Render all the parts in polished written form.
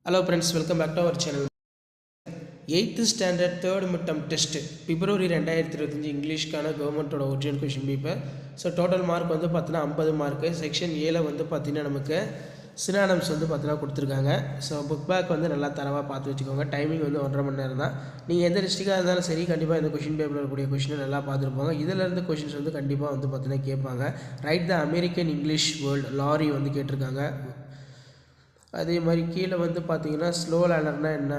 Hello friends, welcome back to our channel. 8th standard 3rd midterm test February 2025 இங்கிலீஷ்க்கான கவர்மெண்ட்டோட original question paper. So total mark வந்து பார்த்தீங்கன்னா 50 mark. Section ஏல வந்து பார்த்தீங்கன்னா நமக்கு சினானம்ஸ் வந்து பார்த்தீங்கன்னா கொடுத்துருக்காங்க. ஸோ புக் பேக் வந்து நல்லா தரவாக பார்த்து வச்சுக்கோங்க. டைமிங் வந்து 1.5 மணி நேரம் தான். நீங்கள் எந்த டிஸ்ட்ரிக்டாக இருந்தாலும் சரி கண்டிப்பாக இந்த கொஷின் பேப்பரில் இருக்கக்கூடிய கொஷினை நல்லா பார்த்துருப்பாங்க. இதிலேருந்து கொஷின்ஸ் வந்து கண்டிப்பாக வந்து பார்த்தீங்கன்னா கேட்பாங்க. Right the American English world lorry வந்து கேட்டிருக்காங்க. அதே மாதிரி கீழே வந்து பார்த்தீங்கன்னா ஸ்லோ லேர்னர்னால் என்ன,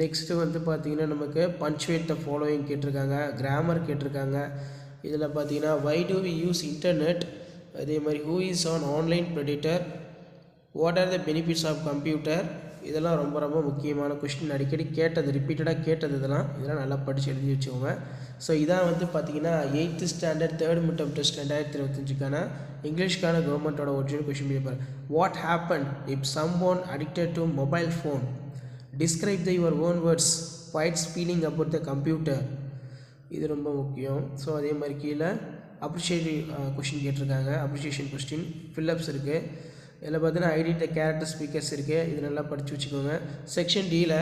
நெக்ஸ்ட்டு வந்து பார்த்திங்கன்னா நமக்கு பஞ்சுவேட் த ஃபாலோயிங் கேட்டிருக்காங்க, கிராமர் கேட்டிருக்காங்க. இதில் பார்த்தீங்கன்னா why do we use internet, அதே மாதிரி who is an online predator, what are the benefits of computer. இதெல்லாம் ரொம்ப ரொம்ப முக்கியமான கொஸ்டின், அடிக்கடி கேட்டது, ரிப்பீட்டடாக கேட்டது. இதெல்லாம் நல்லா படித்து எழுதி வச்சுக்கோங்க. ஸோ இதான் வந்து பார்த்தீங்கன்னா 8th standard 3rd midterm test 2025க்கான இங்கிலீஷ்க்கான கவர்மெண்ட்டோட original question paper. What happen if some one addicted to mobile phone, describe the your own words, what's feeling about the computer. இது ரொம்ப முக்கியம். ஸோ அதே மாதிரி கீழே அப்ரிஷியேட்டிவ் கொஷின் கேட்டிருக்காங்க, அப்ரிஷியேஷன் கொஸ்டின், ஃபில்லப்ஸ் இருக்குது. இதில் பார்த்தீங்கன்னா ஐடி த கேரக்டர் ஸ்பீக்கர்ஸ் இருக்குது. இது நல்லா படித்து வச்சுக்கோங்க. செக்ஷன் டியில்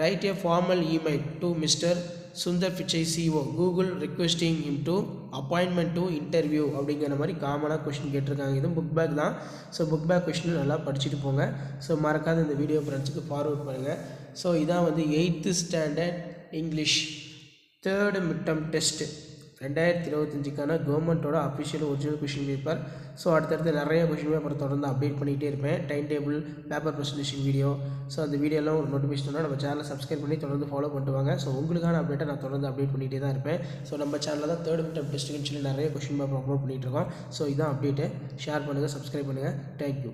write a formal email to mister Sundar Pichai CEO Google requesting him to appointment to interview அப்படிங்கிற மாதிரி காமனாக கொஷின் கேட்டிருக்காங்க. இதுவும் புக் பேக் தான். ஸோ புக் பேக் கொஷின் நல்லா படிச்சுட்டு போங்க. ஸோ மறக்காத இந்த வீடியோ ஃப்ரெண்ட்ஸுக்கு ஃபார்வர்ட் பண்ணுங்கள். ஸோ இதான் வந்து 8th standard English 3rd midterm test 2025க்கான கவர்மெண்ட்டோட official original question paper. So அடுத்தடுத்து நிறைய கொஷின் பேப்பர் தொடர்ந்து அப்டேட் பண்ணிகிட்டே இருப்பேன். Time table, paper presentation video. So அந்த வீடியோலாம் ஒரு நோட்டிஃபிகேஷன் நம்ம சேனலை சப்ஸ்கிரைப் பண்ணி தொடர்ந்து ஃபாலோ பண்ணிட்டு வாங்க. ஸோ உங்களுக்கான அப்டேட்டை நான் தொடர்ந்து அப்டேட் பண்ணிகிட்டே தான் இருப்பேன். ஸோ நம்ம சேனலில் தான் 3rd மிட்டம் டெஸ்ட்டுன்னு சொல்லி நிறைய கொஷின் பேப்பர் அப்லோட் பண்ணிகிட்டு இருக்கோம். ஸோ இதான் அப்டேட்டு. ஷேர் பண்ணுங்கள், சப்ஸ்கிரைப் பண்ணுங்கள். தேங்க்யூ.